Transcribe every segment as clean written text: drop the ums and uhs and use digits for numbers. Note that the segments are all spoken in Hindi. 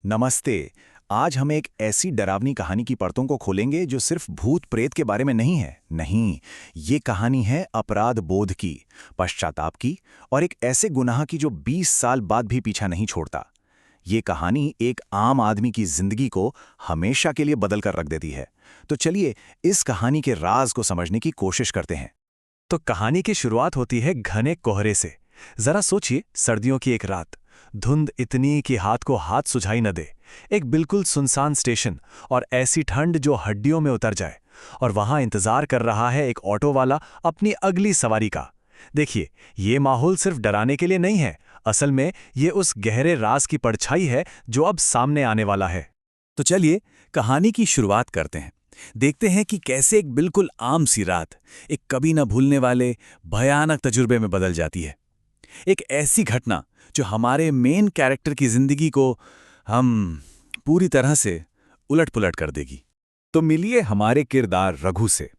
नमस्ते। आज हम एक ऐसी डरावनी कहानी की परतों को खोलेंगे जो सिर्फ भूत प्रेत के बारे में नहीं है। नहीं, ये कहानी है अपराध बोध की, पश्चाताप की और एक ऐसे गुनाह की जो 20 साल बाद भी पीछा नहीं छोड़ता। ये कहानी एक आम आदमी की जिंदगी को हमेशा के लिए बदल कर रख देती है। तो चलिए इस कहानी के राज को समझने की कोशिश करते हैं। तो कहानी की शुरुआत होती है घने कोहरे से। जरा सोचिए, सर्दियों की एक रात, धुंध इतनी कि हाथ को हाथ सुझाई न दे, एक बिल्कुल सुनसान स्टेशन और ऐसी ठंड जो हड्डियों में उतर जाए। और वहां इंतजार कर रहा है एक ऑटो वाला अपनी अगली सवारी का। देखिए, ये माहौल सिर्फ डराने के लिए नहीं है, असल में ये उस गहरे राज की परछाई है जो अब सामने आने वाला है। तो चलिए कहानी की शुरुआत करते हैं। देखते हैं कि कैसे एक बिल्कुल आम सी रात एक कभी न भूलने वाले भयानक तजुर्बे में बदल जाती है। एक ऐसी घटना जो हमारे मेन कैरेक्टर की जिंदगी को हम पूरी तरह से उलट-पुलट कर देगी। तो मिलिए हमारे किरदार रघु से।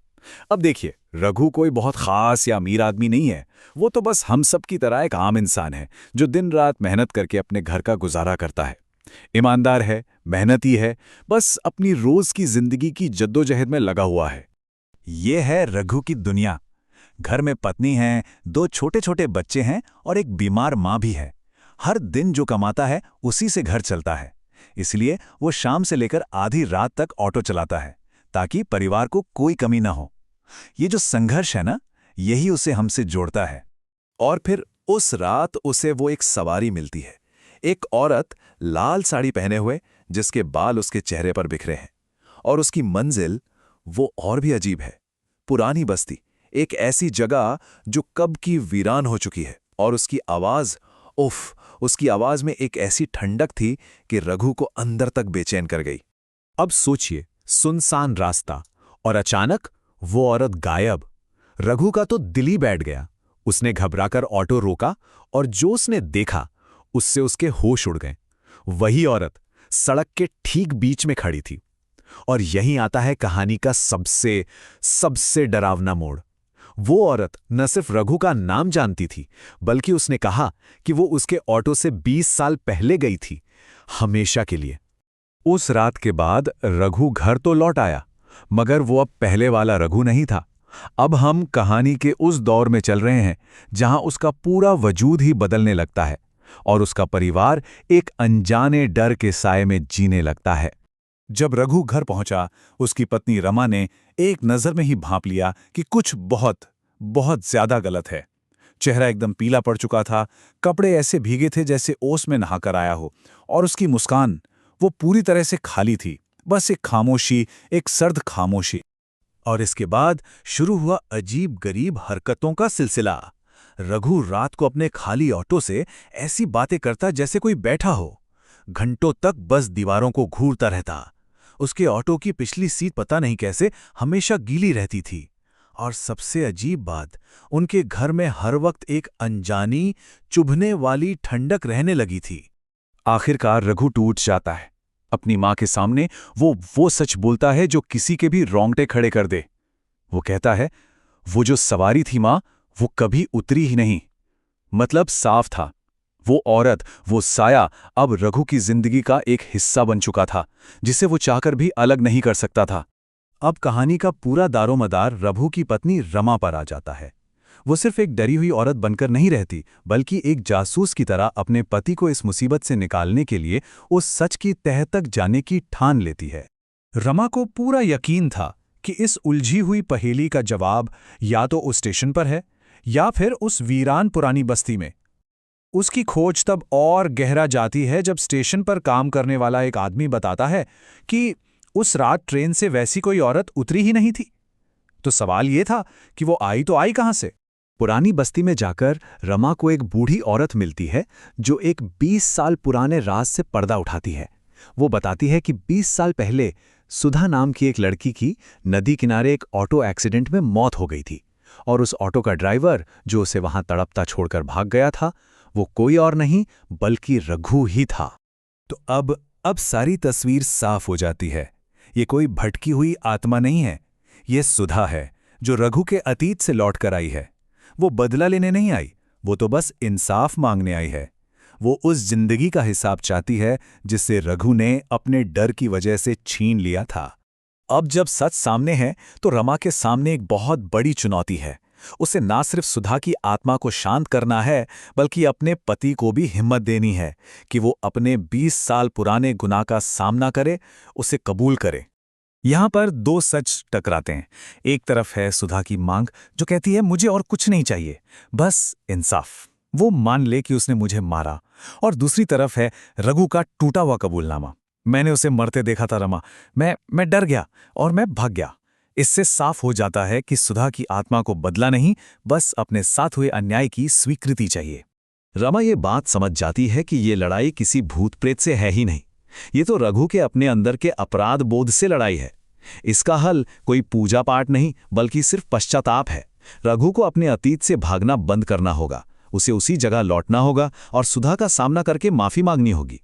अब देखिए, रघु कोई बहुत खास या अमीर आदमी नहीं है। वो तो बस हम सब की तरह एक आम इंसान है जो दिन रात मेहनत करके अपने घर का गुजारा करता है। ईमानदार है, मेहनती है, बस अपनी रोज की जिंदगी की जद्दोजहद में लगा हुआ है। ये है रघु की दुनिया। घर में पत्नी है, 2 छोटे-छोटे बच्चे हैं और एक बीमार माँ भी है। हर दिन जो कमाता है उसी से घर चलता है। इसलिए वो शाम से लेकर आधी रात तक ऑटो चलाता है ताकि परिवार को कोई कमी ना हो। ये जो संघर्ष है ना, यही उसे हमसे जोड़ता है। और फिर उस रात उसे वो एक सवारी मिलती है, एक औरत लाल साड़ी पहने हुए जिसके बाल उसके चेहरे पर बिखरे हैं। और उसकी मंजिल वो और भी अजीब है। पुरानी बस्ती, एक ऐसी जगह जो कब की वीरान हो चुकी है। और उसकी आवाज, उफ, उसकी आवाज में एक ऐसी ठंडक थी कि रघु को अंदर तक बेचैन कर गई। अब सोचिए, सुनसान रास्ता और अचानक वो औरत गायब। रघु का तो दिल ही बैठ गया। उसने घबराकर ऑटो रोका और जो उसने देखा उससे उसके होश उड़ गए। वही औरत सड़क के ठीक बीच में खड़ी थी। और यहीं आता है कहानी का सबसे सबसे डरावना मोड़। वो औरत न सिर्फ रघु का नाम जानती थी, बल्कि उसने कहा कि वो उसके ऑटो से 20 साल पहले गई थी, हमेशा के लिए। उस रात के बाद रघु घर तो लौट आया, मगर वो अब पहले वाला रघु नहीं था। अब हम कहानी के उस दौर में चल रहे हैं जहां उसका पूरा वजूद ही बदलने लगता है और उसका परिवार एक अनजाने डर के साए में जीने लगता है। जब रघु घर पहुंचा, उसकी पत्नी रमा ने एक नजर में ही भांप लिया कि कुछ बहुत बहुत ज्यादा गलत है। चेहरा एकदम पीला पड़ चुका था, कपड़े ऐसे भीगे थे जैसे ओस में नहाकर आया हो, और उसकी मुस्कान वो पूरी तरह से खाली थी, बस एक खामोशी, एक सर्द खामोशी। और इसके बाद शुरू हुआ अजीब गरीब हरकतों का सिलसिला। रघु रात को अपने खाली ऑटो से ऐसी बातें करता जैसे कोई बैठा हो। घंटों तक बस दीवारों को घूरता रहता। उसके ऑटो की पिछली सीट पता नहीं कैसे हमेशा गीली रहती थी। और सबसे अजीब बात, उनके घर में हर वक्त एक अनजानी, चुभने वाली ठंडक रहने लगी थी। आखिरकार रघु टूट जाता है। अपनी माँ के सामने वो सच बोलता है जो किसी के भी रोंगटे खड़े कर दे। वो कहता है, वो जो सवारी थी माँ, वो कभी उतरी ही नहीं। मतलब साफ था, वो औरत, वो साया अब रघु की जिंदगी का एक हिस्सा बन चुका था, जिसे वो चाहकर भी अलग नहीं कर सकता था। अब कहानी का पूरा दारोमदार रघु की पत्नी रमा पर आ जाता है। वो सिर्फ एक डरी हुई औरत बनकर नहीं रहती, बल्कि एक जासूस की तरह अपने पति को इस मुसीबत से निकालने के लिए उस सच की तह तक जाने की ठान लेती है। रमा को पूरा यकीन था कि इस उलझी हुई पहेली का जवाब या तो उस स्टेशन पर है या फिर उस वीरान पुरानी बस्ती में। उसकी खोज तब और गहरा जाती है जब स्टेशन पर काम करने वाला एक आदमी बताता है कि उस रात ट्रेन से वैसी कोई औरत उतरी ही नहीं थी। तो सवाल ये था कि वो आई तो आई कहां से? पुरानी बस्ती में जाकर रमा को एक बूढ़ी औरत मिलती है जो एक 20 साल पुराने राज से पर्दा उठाती है। वो बताती है कि 20 साल पहले सुधा नाम की एक लड़की की नदी किनारे एक ऑटो एक्सीडेंट में मौत हो गई थी, और उस ऑटो का ड्राइवर जो उसे वहां तड़पता छोड़कर भाग गया था, वो कोई और नहीं बल्कि रघु ही था। तो अब सारी तस्वीर साफ हो जाती है। ये कोई भटकी हुई आत्मा नहीं है, ये सुधा है जो रघु के अतीत से लौटकर आई है। वो बदला लेने नहीं आई, वो तो बस इंसाफ मांगने आई है। वो उस जिंदगी का हिसाब चाहती है जिसे रघु ने अपने डर की वजह से छीन लिया था। अब जब सच सामने है तो रमा के सामने एक बहुत बड़ी चुनौती है। उसे ना सिर्फ सुधा की आत्मा को शांत करना है, बल्कि अपने पति को भी हिम्मत देनी है कि वो अपने 20 साल पुराने गुनाह का सामना करे, उसे कबूल करे। यहां पर दो सच टकराते हैं। एक तरफ है सुधा की मांग जो कहती है मुझे और कुछ नहीं चाहिए, बस इंसाफ, वो मान ले कि उसने मुझे मारा। और दूसरी तरफ है रघु का टूटा हुआ कबूलनामा, मैंने उसे मरते देखा था रमा, मैं डर गया और मैं भाग गया। इससे साफ हो जाता है कि सुधा की आत्मा को बदला नहीं, बस अपने साथ हुए अन्याय की स्वीकृति चाहिए। रमा ये बात समझ जाती है कि ये लड़ाई किसी भूत प्रेत से है ही नहीं, ये तो रघु के अपने अंदर के अपराध बोध से लड़ाई है। इसका हल कोई पूजा पाठ नहीं, बल्कि सिर्फ पश्चाताप है। रघु को अपने अतीत से भागना बंद करना होगा, उसे उसी जगह लौटना होगा और सुधा का सामना करके माफी मांगनी होगी।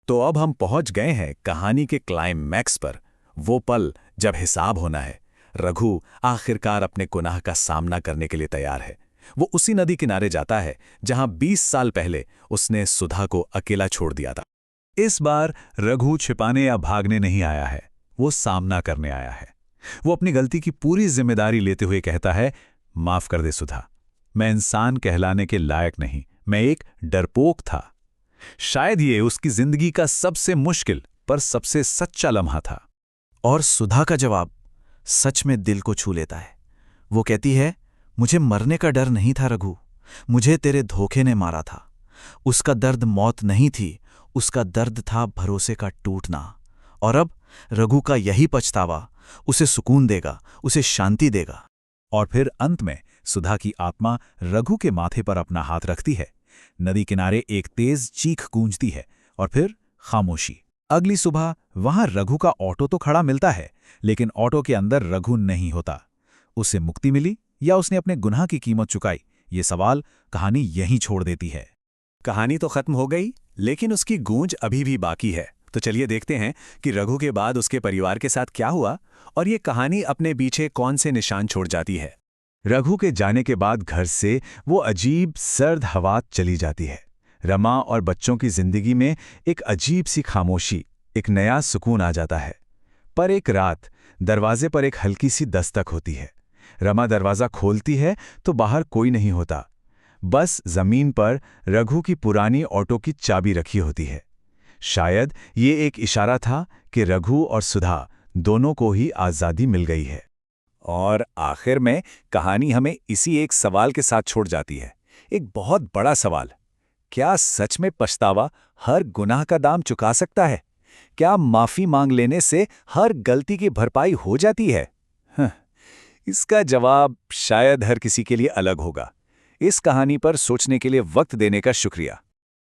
तो अब हम पहुंच गए हैं कहानी के क्लाइमैक्स पर, वो पल जब हिसाब होना है। रघु आखिरकार अपने गुनाह का सामना करने के लिए तैयार है। वो उसी नदी किनारे जाता है जहां 20 साल पहले उसने सुधा को अकेला छोड़ दिया था। इस बार रघु छिपाने या भागने नहीं आया है, वो सामना करने आया है। वो अपनी गलती की पूरी जिम्मेदारी लेते हुए कहता है, माफ कर दे सुधा, मैं इंसान कहलाने के लायक नहीं, मैं एक डरपोक था। शायद ये उसकी जिंदगी का सबसे मुश्किल पर सबसे सच्चा लम्हा था। और सुधा का जवाब सच में दिल को छू लेता है। वो कहती है, मुझे मरने का डर नहीं था रघु, मुझे तेरे धोखे ने मारा था। उसका दर्द मौत नहीं थी, उसका दर्द था भरोसे का टूटना। और अब रघु का यही पछतावा उसे सुकून देगा, उसे शांति देगा। और फिर अंत में सुधा की आत्मा रघु के माथे पर अपना हाथ रखती है। नदी किनारे एक तेज चीख गूंजती है और फिर खामोशी। अगली सुबह वहां रघु का ऑटो तो खड़ा मिलता है, लेकिन ऑटो के अंदर रघु नहीं होता। उसे मुक्ति मिली या उसने अपने गुनाह की कीमत चुकाई, ये सवाल कहानी यहीं छोड़ देती है। कहानी तो खत्म हो गई, लेकिन उसकी गूंज अभी भी बाकी है। तो चलिए देखते हैं कि रघु के बाद उसके परिवार के साथ क्या हुआ और ये कहानी अपने पीछे कौन से निशान छोड़ जाती है। रघु के जाने के बाद घर से वो अजीब सर्द हवा चली जाती है। रमा और बच्चों की जिंदगी में एक अजीब सी खामोशी, एक नया सुकून आ जाता है। पर एक रात दरवाजे पर एक हल्की सी दस्तक होती है। रमा दरवाज़ा खोलती है तो बाहर कोई नहीं होता, बस जमीन पर रघु की पुरानी ऑटो की चाबी रखी होती है। शायद ये एक इशारा था कि रघु और सुधा दोनों को ही आज़ादी मिल गई है। और आखिर में कहानी हमें इसी एक सवाल के साथ छोड़ जाती है, एक बहुत बड़ा सवाल। क्या सच में पछतावा हर गुनाह का दाम चुका सकता है? क्या माफी मांग लेने से हर गलती की भरपाई हो जाती है? इसका जवाब शायद हर किसी के लिए अलग होगा। इस कहानी पर सोचने के लिए वक्त देने का शुक्रिया।